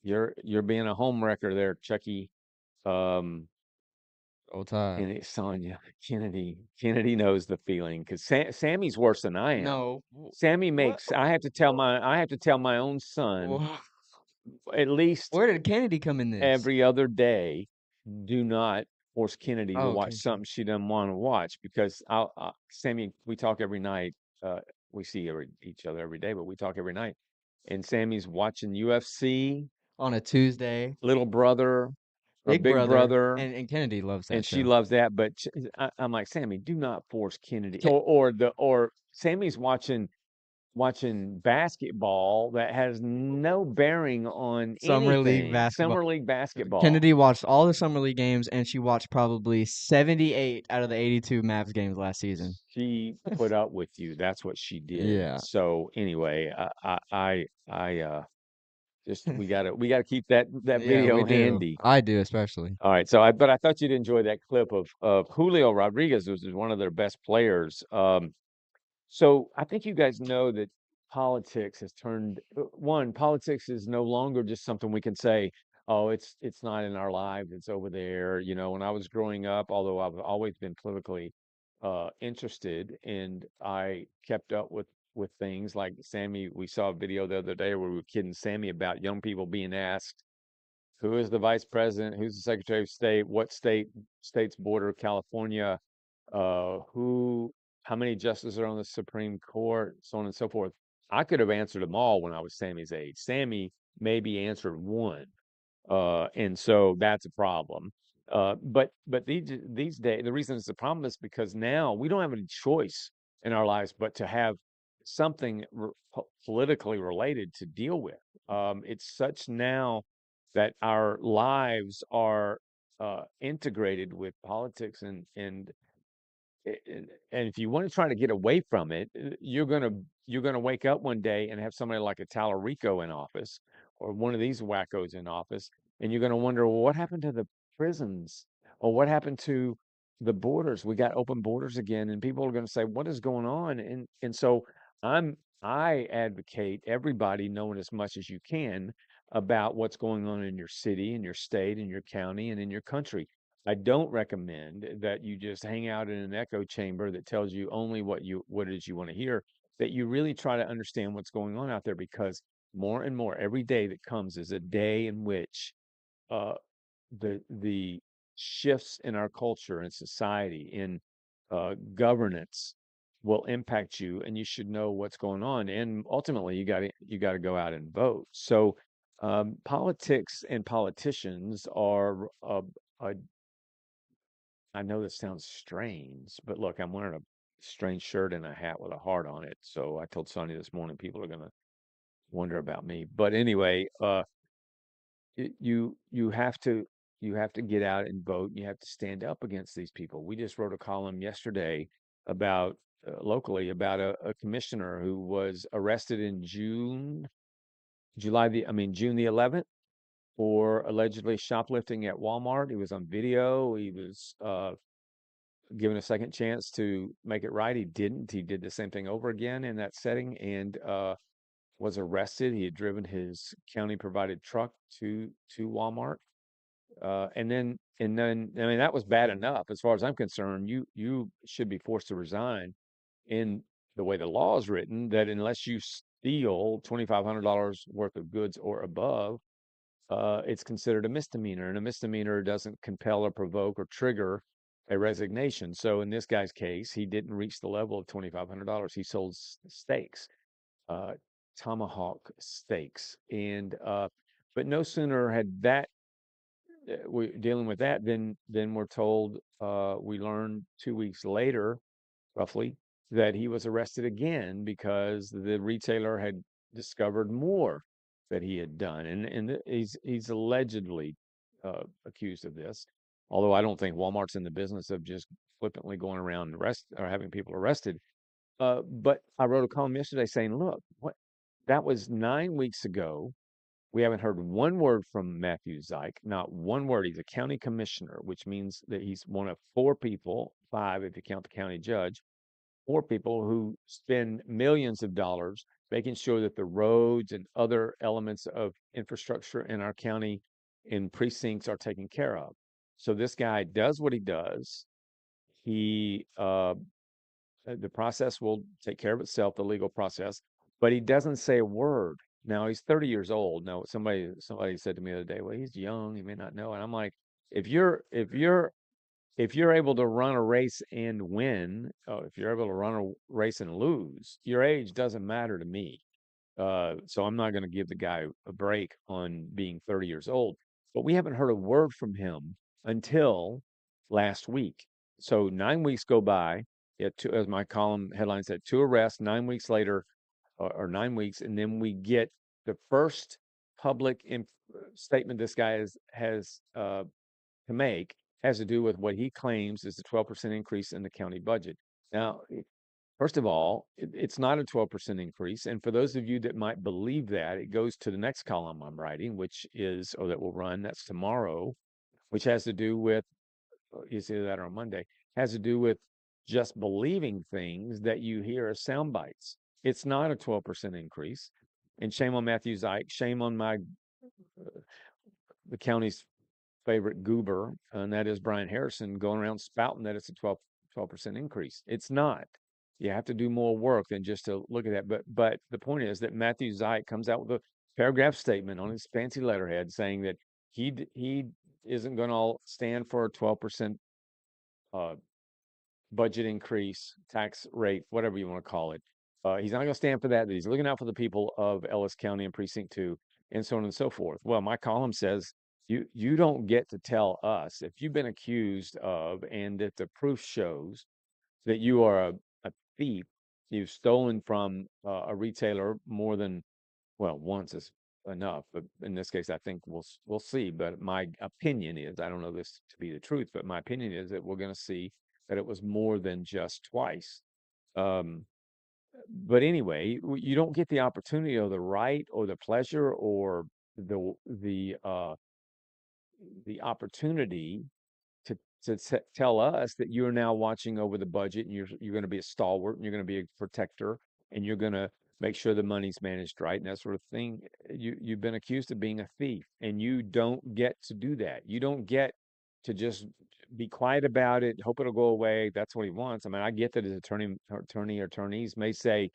you're being a home wrecker there, Chucky. Um, Old Todd. and it's Sonya Kennedy knows the feeling because Sammy's worse than I am. No. Sammy What? makes I have to tell my own son at least Where did Kennedy come in this? every other day, do not force Kennedy to Oh, watch okay. something she doesn't want to watch because Sammy, we talk every night. We see each other every day, but we talk every night. And Sammy's watching UFC, On a Tuesday. Little Brother or Big Big Brother. Brother, And Kennedy loves that and she show. loves that. But I'm like, Sammy, do not force Kennedy. Or Sammy's watching basketball that has no bearing on Summer League anything. basketball. Summer league basketball. Kennedy watched all the Summer League games, and she watched probably 78 out of the 82 Mavs games last season. She put up with you. That's what she did. Yeah. So anyway, just we gotta keep that Yeah, video we do. handy. I do, especially. All right. So but I thought you'd enjoy that clip of Julio Rodriguez, who's one of their best players. So I think you guys know that politics has turned politics is no longer just something we can say, oh, it's not in our lives, it's over there. When I was growing up, although I've always been politically interested and I kept up with things like Sammy, we saw a video the other day where we were kidding Sammy about young people being asked who is the vice president, who's the secretary of state, what states border California, who how many justices are on the Supreme Court, so on and so forth. I could have answered them all when I was Sammy's age. Sammy maybe answered one, and so that's a problem. But these days, the reason it's a problem is because now we don't have any choice in our lives but to have something politically related to deal with. It's such now that our lives are integrated with politics and and if you want to try to get away from it, you're gonna wake up one day and have somebody like a Tallarico in office or one of these wackos in office, and you're gonna wonder, well, what happened to the prisons or what happened to the borders? We got open borders again, and people are gonna say, what is going on? And so I advocate everybody knowing as much as you can about what's going on in your city, in your state, in your county, and in your country. I don't recommend that you just hang out in an echo chamber that tells you only what it is you want to hear, that you really try to understand what's going on out there, because more and more every day that comes is a day in which uh, the shifts in our culture and society, in governance, will impact you, and you should know what's going on. And ultimately, you got to go out and vote. So, politics and politicians are a I know this sounds strange, but look, I'm wearing a strange shirt and a hat with a heart on it. So I told Sonny this morning people are gonna wonder about me. But anyway, you have to get out and vote. You have to stand up against these people. We just wrote a column yesterday about locally about a commissioner who was arrested in June the 11th for allegedly shoplifting at Walmart. He was on video. He was given a second chance to make it right. He didn't. He did the same thing over again in that setting, and was arrested. He had driven his county provided truck to Walmart. And then I mean that was bad enough. As far as I'm concerned, you should be forced to resign in the way the law is written, that unless you steal $2,500 worth of goods or above, it's considered a misdemeanor, and a misdemeanor doesn't compel or provoke or trigger a resignation. So in this guy's case, he didn't reach the level of $2,500. He sold steaks, uh, tomahawk steaks, and but no sooner had that we dealing with that, then we're told, we learned 2 weeks later, roughly, that he was arrested again because the retailer had discovered more that he had done, and he's allegedly accused of this. Although I don't think Walmart's in the business of just flippantly going around and arrest or having people arrested. But I wrote a column yesterday saying, look, what that was 9 weeks ago. We haven't heard one word from Matthew Zajic, not one word. He's a county commissioner, which means that he's one of four people, five if you count the county judge, four people who spend millions of dollars making sure that the roads and other elements of infrastructure in our county in precincts are taken care of. So this guy does what he does. He The process will take care of itself, the legal process, but he doesn't say a word. Now he's 30 years old. Now somebody said to me the other day, well, he's young, he may not know. And I'm like, if you're able to run a race and win, if you're able to run a race and lose, your age doesn't matter to me. So I'm not going to give the guy a break on being 30 years old. But we haven't heard a word from him until last week. So 9 weeks go by. As my column headline said, two arrests, 9 weeks later, or 9 weeks, and then we get the first public statement this guy has to make, has to do with what he claims is the 12% increase in the county budget. Now, first of all, it's not a 12% increase. And for those of you that might believe that, it goes to the next column I'm writing, which is, or that will run, that's tomorrow, which has to do with, you see that on Monday, has to do with just believing things that you hear as sound bites. It's not a 12% increase. And shame on Matthew Zajic, shame on the county's favorite goober, and that is Brian Harrison, going around spouting that it's a 12% increase. It's not. You have to do more work than just to look at that. But the point is that Matthew Zajic comes out with a paragraph statement on his fancy letterhead saying that he isn't going to stand for a 12% budget increase, tax rate, whatever you want to call it. He's not going to stand for that. He's looking out for the people of Ellis County and Precinct 2, and so on and so forth. Well, my column says you don't get to tell us if you've been accused of, and that the proof shows that you are a thief. You've stolen from a retailer more than, well, once is enough, but in this case, I think we'll see. But my opinion is, I don't know this to be the truth, but my opinion is that we're going to see that it was more than just twice. Um, but anyway, you don't get the opportunity or the right or the pleasure or the opportunity to tell us that you're now watching over the budget, and you're going to be a stalwart, and you're going to be a protector, and you're going to make sure the money's managed right and that sort of thing. You've been accused of being a thief, and you don't get to do that. You don't get to just be quiet about it, hope it'll go away. That's what he wants. I mean, I get that his attorneys may say,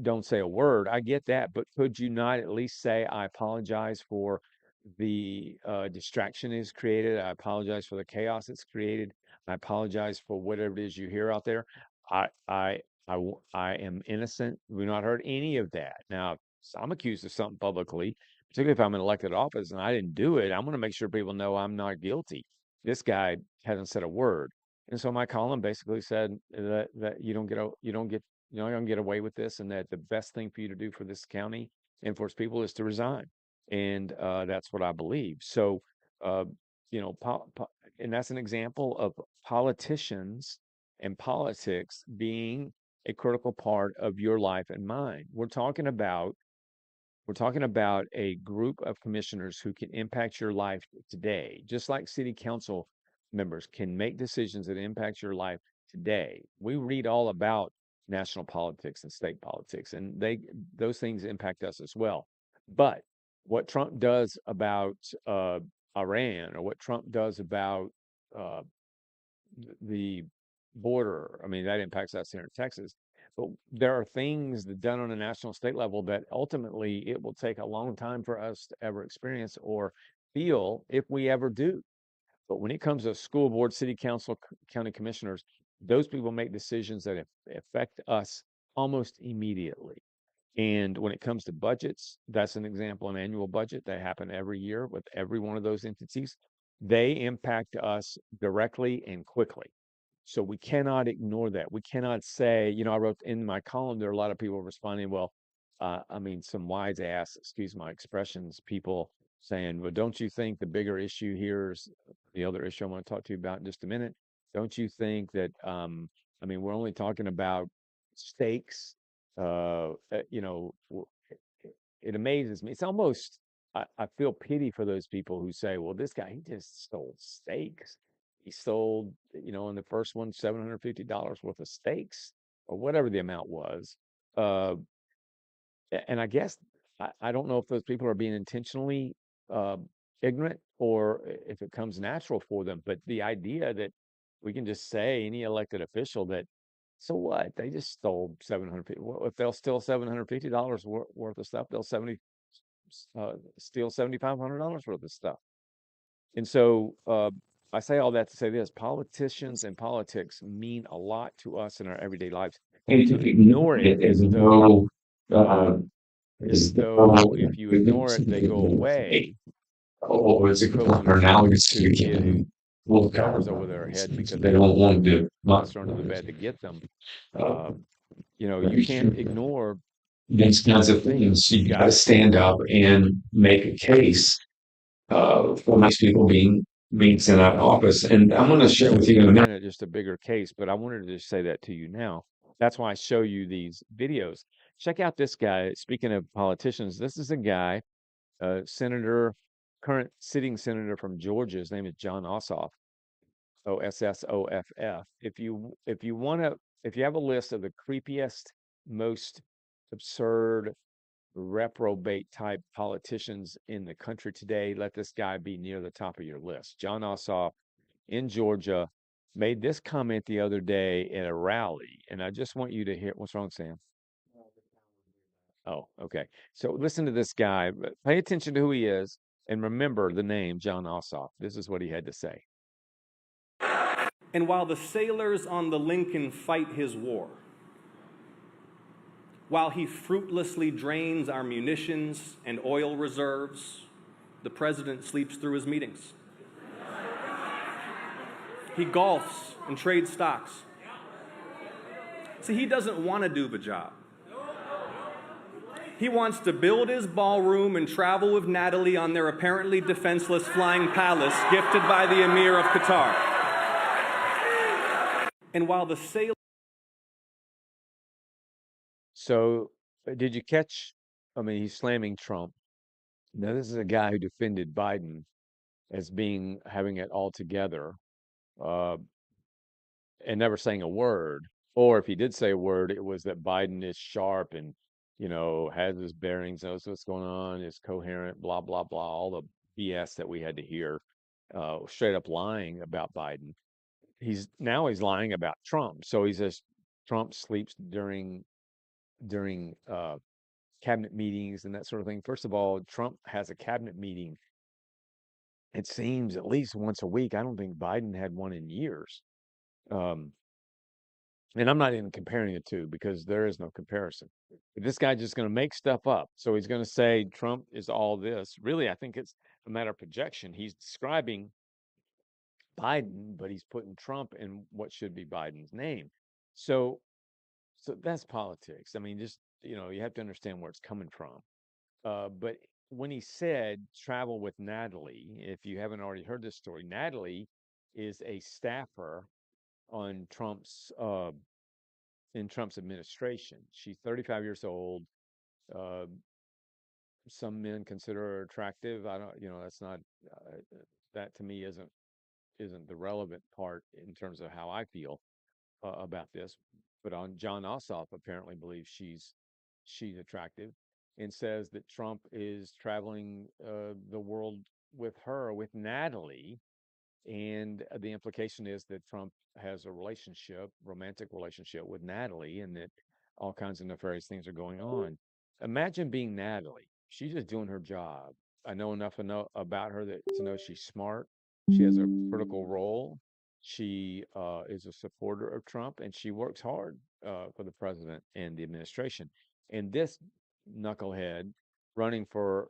don't say a word. I get that, but could you not at least say, I apologize for the distraction it's created. I apologize for the chaos it's created. I apologize for whatever it is you hear out there. I, I, I am innocent. We've not heard any of that. Now, I'm accused of something publicly, particularly if I'm in elected office and I didn't do it. I'm going to make sure people know I'm not guilty. This guy hasn't said a word. And so my column basically said that you're not going to get away with this, and that the best thing for you to do for this county and for its people is to resign. And that's what I believe. So, uh, and that's an example of politicians and politics being a critical part of your life and mine. We're talking about a group of commissioners who can impact your life today, just like city council members can make decisions that impact your life today. We read all about national politics and state politics, and those things impact us as well. But what Trump does about Iran, or what Trump does about uh, the border, I mean, that impacts us here in Texas. But there are things that done on a national state level that ultimately it will take a long time for us to ever experience or feel, if we ever do. But when it comes to school board, city council, county commissioners, those people make decisions that affect us almost immediately. And when it comes to budgets, that's an example, an annual budget that happen every year with every one of those entities. They impact us directly and quickly. So we cannot ignore that. We cannot say, I wrote in my column, there are a lot of people responding, well, I mean, some wise ass, excuse my expressions, people saying, well, don't you think the bigger issue here is the other issue I want to talk to you about in just a minute? Don't you think that, I mean, we're only talking about stakes, it amazes me. It's almost, I feel pity for those people who say, well, this guy, he just stole steaks. He sold, in the first one, $750 worth of steaks or whatever the amount was. Uh, and I guess, I don't know if those people are being intentionally uh, ignorant or if it comes natural for them. But the idea that we can just say, any elected official, that, so what? They just stole 750. Well, if they'll steal $750 worth of stuff, they'll steal $7,500 worth of stuff. And so I say all that to say this: politicians and politics mean a lot to us in our everyday lives. And to ignore it as though if you ignore it, they go away. Oh, it's analogous to the kid who pulls covers over their head because they don't want the monster under the bed to get them. You can't ignore these kinds of things. You got to stand up and make a case for these people being sent out of office. And I'm going to share with you in a minute just a bigger case, but I wanted to just say that to you now. That's why I show you these videos. Check out this guy. Speaking of politicians, this is a guy, current sitting senator from Georgia. His name is Jon Ossoff, Ossoff. If you have a list of the creepiest, most absurd, reprobate type politicians in the country today, let this guy be near the top of your list. Jon Ossoff in Georgia made this comment the other day at a rally, and I just want you to hear. What's wrong, Sam? Oh, okay. So listen to this guy. Pay attention to who he is, and remember the name Jon Ossoff. This is what he had to say. And while the sailors on the Lincoln fight his war, while he fruitlessly drains our munitions and oil reserves, the president sleeps through his meetings. He golfs and trades stocks. See, he doesn't want to do the job. He wants to build his ballroom and travel with Natalie on their apparently defenseless flying palace gifted by the Emir of Qatar. And while the sailors... So, did you catch? I mean, he's slamming Trump. Now, this is a guy who defended Biden as having it all together, and never saying a word. Or if he did say a word, it was that Biden is sharp and, has his bearings, knows what's going on, is coherent, blah, blah, blah, all the BS that we had to hear straight up lying about Biden. He's lying about Trump. So he says Trump sleeps during cabinet meetings and that sort of thing. First of all, Trump has a cabinet meeting, it seems, at least once a week. I don't think Biden had one in years. Um, and I'm not even comparing the two because there is no comparison. But this guy's just going to make stuff up. So he's going to say Trump is all this. Really, I think it's a matter of projection. He's describing Biden, but he's putting Trump in what should be Biden's name. So that's politics. I mean, just you have to understand where it's coming from. But when he said travel with Natalie, if you haven't already heard this story, Natalie is a staffer on in Trump's administration. She's 35 years old. Uh, some men consider her attractive. I don't, that's not that to me isn't the relevant part in terms of how I feel about this. But on Jon Ossoff apparently believes she's attractive and says that Trump is traveling the world with her, with Natalie, and the implication is that Trump has a romantic relationship with Natalie, and that all kinds of nefarious things are going on. Imagine being Natalie. She's just doing her job. I know enough about her to know she's smart. She has a critical role. She is a supporter of Trump, and she works hard for the president and the administration. And this knucklehead running for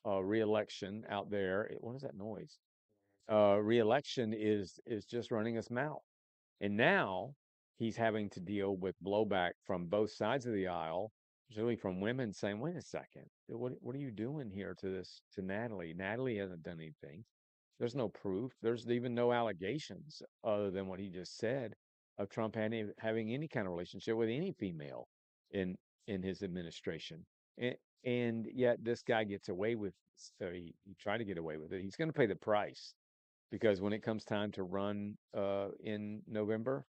a reelection out there, what is that noise? Reelection is just running his mouth. And now he's having to deal with blowback from both sides of the aisle, particularly from women saying, "Wait a second, what are you doing here to Natalie? Natalie hasn't done anything. There's no proof. There's even no allegations other than what he just said of Trump having any kind of relationship with any female in his administration. And, and yet this guy gets away with, he tried to get away with it. He's going to pay the price because when it comes time to run in November,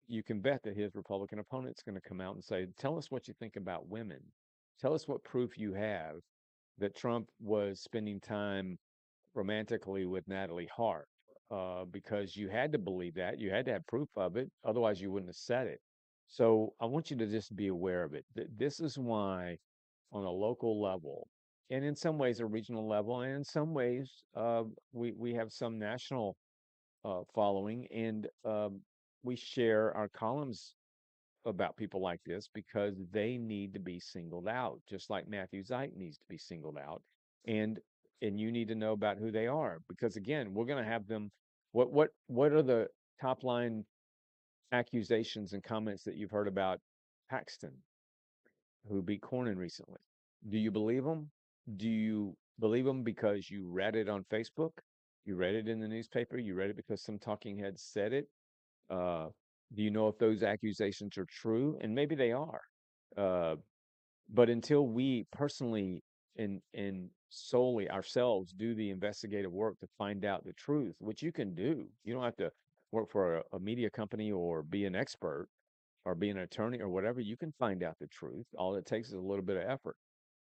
you can bet that his Republican opponent's going to come out and say, "Tell us what you think about women. Tell us what proof you have that Trump was spending time romantically with Natalie Harp." Because you had to believe that. You had to have proof of it. Otherwise, you wouldn't have said it. So I want you to just be aware of it. This is why, on a local level, and in some ways a regional level, and in some ways we have some national following, and we share our columns about people like this because they need to be singled out, just like Matthew Zajic needs to be singled out, and you need to know about who they are because again, we're going to have them. What are the top line accusations and comments that you've heard about Paxton, who beat Cornyn recently? Do you believe them? Do you believe them because you read it on Facebook? You read it in the newspaper? You read it because some talking head said it? Uh, do you know if those accusations are true? And maybe they are. Uh, but until we personally and solely ourselves do the investigative work to find out the truth, which you can do, you don't have to work for a media company or be an expert or be an attorney or whatever. You can find out the truth. All it takes is a little bit of effort.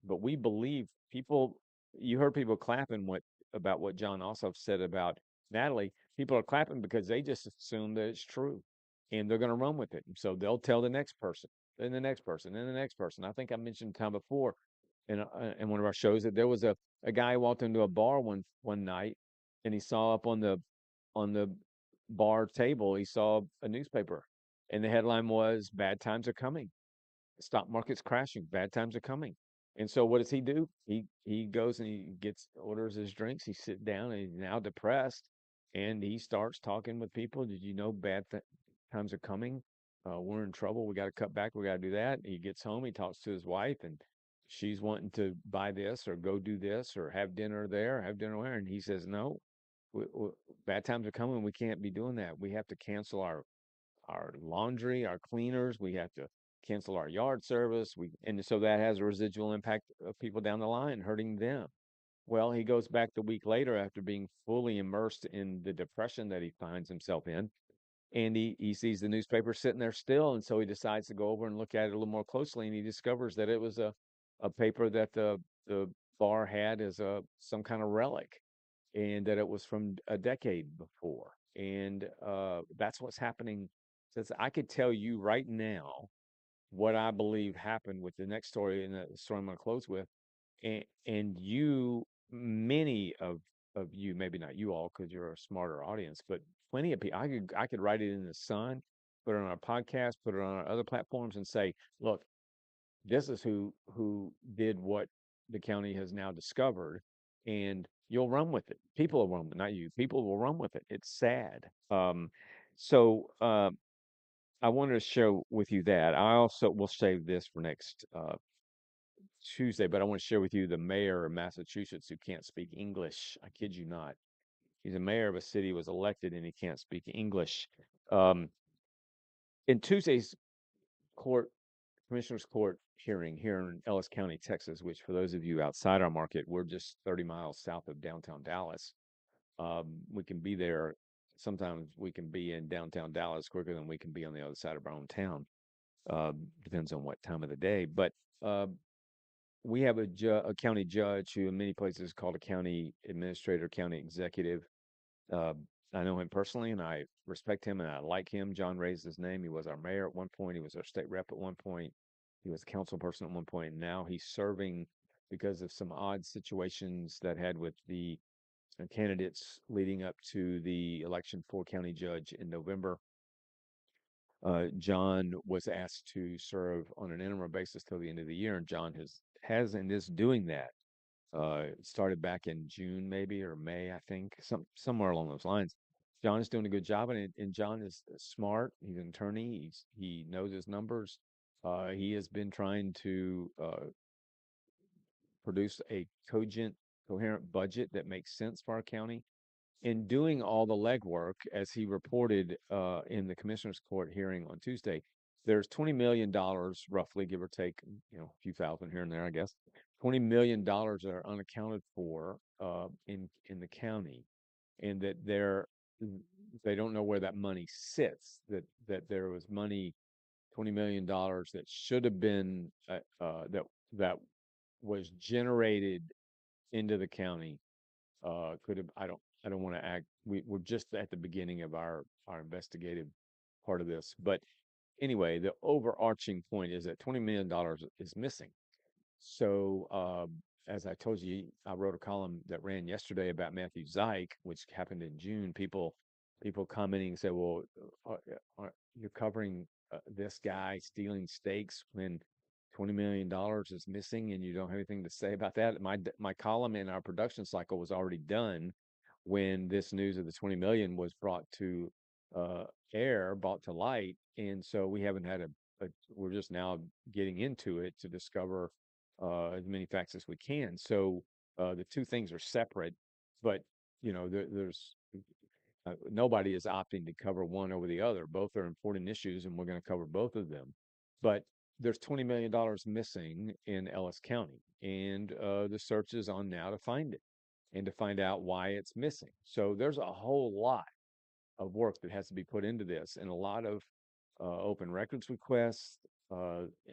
But we believe people. You heard people clapping about what Jon Ossoff said about Natalie. People are clapping because they just assume that it's true, and they're going to run with it. So they'll tell the next person, then the next person, then the next person. I think I mentioned time before in one of our shows that there was a guy who walked into a bar one night, and he saw up on the bar table he saw a newspaper, and the headline was "Bad times are coming." Stock market's crashing. Bad times are coming. And so what does he do? He goes and he orders his drinks. He sits down and he's now depressed, and he starts talking with people. Did you know times are coming? We're in trouble. We got to cut back. We got to do that. He gets home. He talks to his wife, and she's wanting to buy this or go do this or have dinner there, have dinner there. And he says, "No, bad times are coming. We can't be doing that. We have to cancel our laundry, our cleaners. We have to cancel our yard service. And so that has a residual impact of people down the line, hurting them." Well, he goes back the week later after being fully immersed in the depression that he finds himself in, and he sees the newspaper sitting there still, and so he decides to go over and look at it a little more closely, and he discovers that it was a paper that the bar had as some kind of relic. and that it was from a decade before. And that's what's happening. Since I could tell you right now what I believe happened with the next story, and the story I'm going to close with, and you, many of you, maybe not you all, because you're a smarter audience, but plenty of people. I could write it in the Sun, put it on our podcast, put it on our other platforms, and say, look, this is who did what the county has now discovered, and you'll run with it. People will run with it, not you. People will run with it. It's sad. So I wanted to share with you that. I also will save this for next Tuesday, but I want to share with you the mayor of Massachusetts who can't speak English. I kid you not. He's a mayor of a city, was elected, and he can't speak English. Um, in Tuesday's court commissioner's court hearing here in Ellis County, Texas, which for those of you outside our market, we're just 30 miles south of downtown Dallas. We can be there. Sometimes we can be in downtown Dallas quicker than we can be on the other side of our own town. Depends on what time of the day. But we have a county judge who in many places is called a county administrator, county executive. Uh, I know him personally, and I respect him, and I like him. John raised his name. He was our mayor at one point. He was our state rep at one point. He was a council person at one point. And now he's serving because of some odd situations that had with the candidates leading up to the election for county judge in November. John was asked to serve on an interim basis till the end of the year, and John has and is doing that. It started back in June, maybe, or May, I think, somewhere along those lines. John is doing a good job, and John is smart. He's an attorney. He knows his numbers. He has been trying to produce a cogent, coherent budget that makes sense for our county. In doing all the legwork, as he reported in the commissioner's court hearing on Tuesday, there's $20 million, roughly, give or take, a few thousand here and there, I guess. $20 million that are unaccounted for in the county, and that they don't know where that money sits. That there was money, $20 million that should have been that was generated into the county. Could have I don't want to act. We're just at the beginning of our investigative part of this, but anyway, the overarching point is that $20 million is missing. So, as I told you, I wrote a column that ran yesterday about Matthew Zajic, which happened in June. People commenting and say, "Well, you're covering this guy stealing steaks when $20 million is missing, and you don't have anything to say about that." My column in our production cycle was already done when this news of the 20 million was brought to brought to light, and so we haven't had we're just now getting into it to discover as many facts as we can. So the two things are separate, but there's nobody is opting to cover one over the other. Both are important issues, and we're going to cover both of them. But there's $20 million missing in Ellis County, and the search is on now to find it and to find out why it's missing. So there's a whole lot of work that has to be put into this, and a lot of open records requests,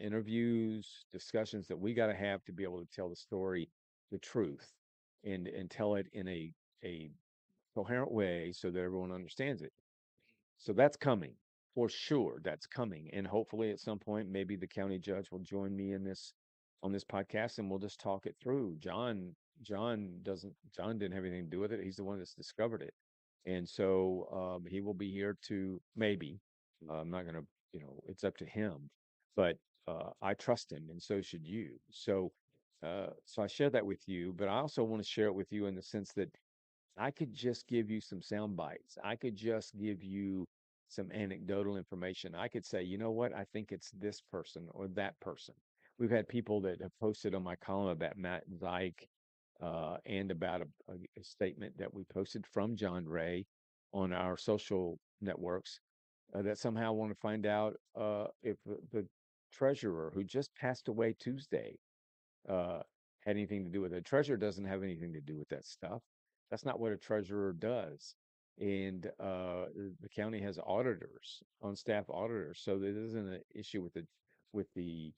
interviews, discussions that we got to have to be able to tell the story, the truth, and tell it in a coherent way so that everyone understands it. So that's coming for sure. That's coming, and hopefully at some point, maybe the county judge will join me in this on this podcast, and we'll just talk it through. John didn't have anything to do with it. He's the one that's discovered it, and so he will be here to maybe. I'm not gonna, it's up to him, but I trust him, and so should you. So I share that with you, but I also want to share it with you in the sense that I could just give you some sound bites. I could just give you some anecdotal information. I could say, you know what, I think it's this person or that person. We've had people that have posted on my column about Matt Zajic and about a statement that we posted from John Ray on our social networks that somehow want to find out if the treasurer who just passed away Tuesday uh, had anything to do with it. A treasurer doesn't have anything to do with that stuff. That's not what a treasurer does. And the county has auditors, on staff auditors, so there isn't an issue with the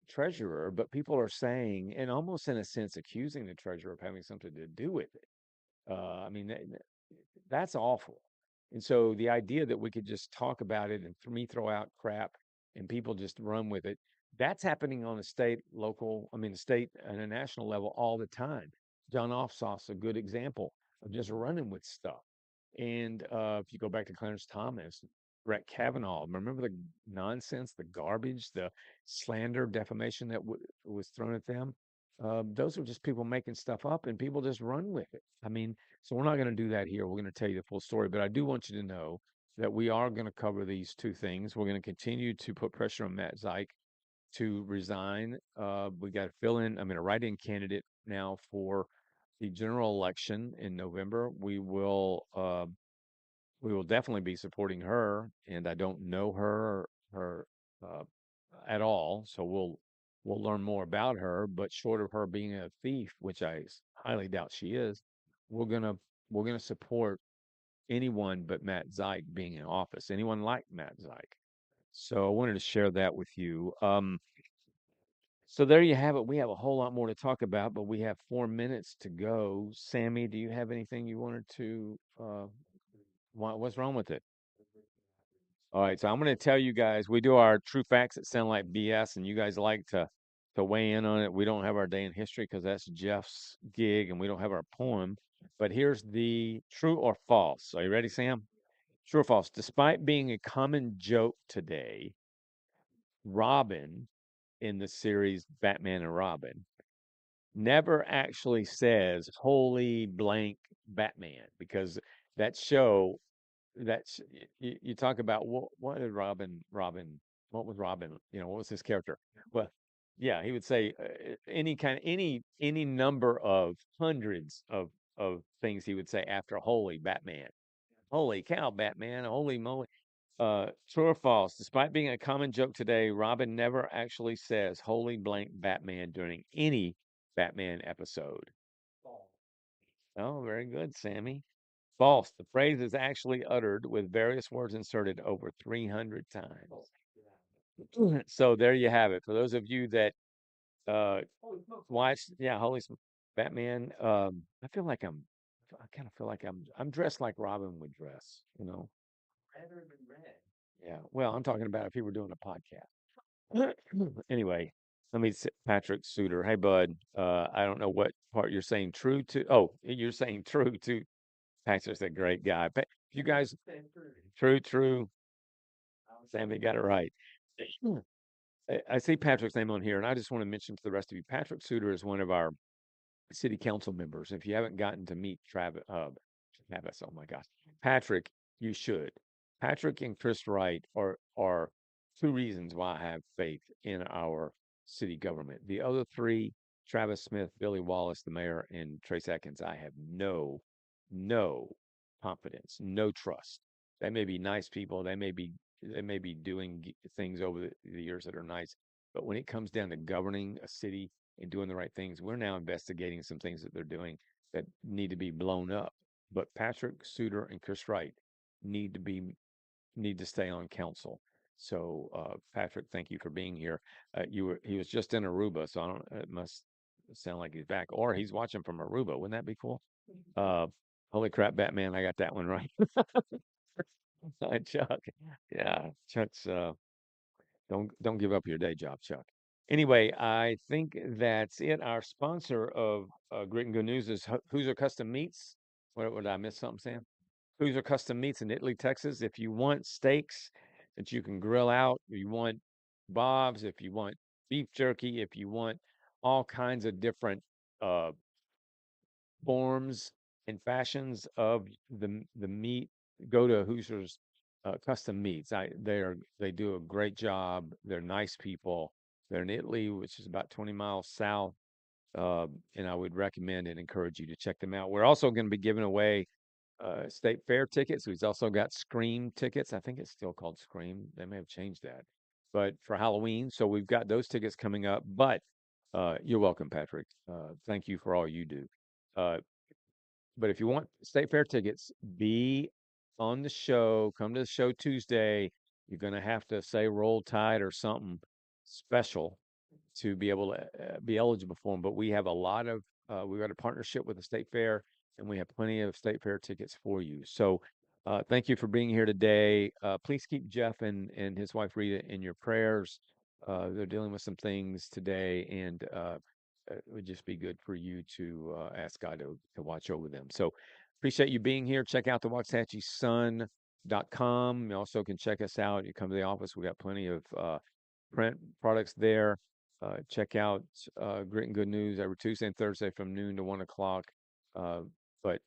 treasurer. But people are saying, and almost in a sense, accusing the treasurer of having something to do with it. I mean, that's awful. And so the idea that we could just talk about it and me throw out crap and people just run with it, that's happening on a state, local, I mean, state and a national level all the time. Jon Ossoff's a good example of just running with stuff. And if you go back to Clarence Thomas, Brett Kavanaugh, remember the nonsense, the garbage, the slander, defamation that was thrown at them? Those are just people making stuff up and people just run with it. I mean, so we're not going to do that here. We're going to tell you the full story, but I do want you to know that we are going to cover these two things. We're going to continue to put pressure on Matt Zajic to resign. We got to fill in, I mean, a write-in candidate now for the general election in November. We will definitely be supporting her, and I don't know her uh, at all, so we'll learn more about her. But short of her being a thief, which I highly doubt she is, we're gonna we're gonna support anyone but Matt Zajic being in office. Anyone like Matt Zajic. So I wanted to share that with you. So there you have it. We have a whole lot more to talk about, but we have 4 minutes to go. Sammy, do you have anything you wanted to? What's wrong with it? All right, so I'm going to tell you guys, we do our true facts that sound like BS, and you guys like to weigh in on it. We don't have our day in history because that's Jeff's gig, and we don't have our poem. But here's the true or false. Are you ready, Sam? True or false? Despite being a common joke today, Robin in the series Batman and Robin never actually says "Holy blank Batman" because that show that's you talk about what did what was Robin, what was his character? Well, yeah, he would say any kind of any number of hundreds of things he would say after holy Batman. Holy cow, Batman, holy moly. True or false? Despite being a common joke today, Robin never actually says holy blank Batman during any Batman episode. Oh, very good, Sammy. False. The phrase is actually uttered with various words inserted over 300 times. So there you have it. For those of you that uh watched, yeah, Batman. I feel like I kind of feel like I'm dressed like Robin would dress, Rather than red. Yeah. Well, I'm talking about if he were doing a podcast. Anyway, let me see, Patrick Suter. Hey, bud. I don't know what part you're saying true to. Oh, you're saying true to. Patrick's a great guy. You guys, true. Sammy got it right. I see Patrick's name on here, and I just want to mention to the rest of you, Patrick Suter is one of our city council members. If you haven't gotten to meet Travis, oh my gosh, Patrick, you should. Patrick and Chris Wright are two reasons why I have faith in our city government. The other three, Travis Smith, Billy Wallace, the mayor, and Trace Atkins, I have no confidence, no trust. They may be nice people. They may be doing things over the years that are nice, but when it comes down to governing a city and doing the right things, we're now investigating some things that they're doing that need to be blown up. But Patrick Suter and Chris Wright need to be need to stay on council. So Patrick, thank you for being here. He was just in Aruba, so I don't. It must sound like he's back, or he's watching from Aruba. Wouldn't that be cool? Uh, Holy crap, Batman! I got that one right. Hi, Chuck. Yeah, Chuck's. Don't give up your day job, Chuck. Anyway, I think that's it. Our sponsor of Great and Good News is Hoosier Custom Meats. What did I miss something, Sam? Hoosier Custom Meats in Italy, Texas. If you want steaks that you can grill out, if you want bobs, if you want beef jerky, if you want all kinds of different uh, forms and fashions of the meat, go to Hoosier's Custom Meats. They do a great job. They're nice people. They're in Italy, which is about 20 miles south. And I would recommend and encourage you to check them out. We're also going to be giving away state fair tickets. We've also got Scream tickets. I think it's still called Scream. They may have changed that, but for Halloween. So we've got those tickets coming up. But you're welcome, Patrick. Thank you for all you do. Uh, but if you want state fair tickets, be on the show. Come to the show Tuesday. You're going to have to say Roll Tide or something special to be able to be eligible for them. But we have a lot of, we've got a partnership with the state fair, and we have plenty of state fair tickets for you. So thank you for being here today. Please keep Jeff and his wife Rita in your prayers. They're dealing with some things today, and it would just be good for you to ask God to watch over them. So appreciate you being here. Check out the waxahachiesun.com. You also can check us out. You come to the office. We got plenty of print products there. Check out Grit and Good News every Tuesday and Thursday from noon to 1 o'clock. But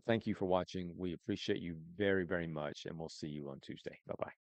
thank you for watching. We appreciate you very, very much, and we'll see you on Tuesday. Bye-bye.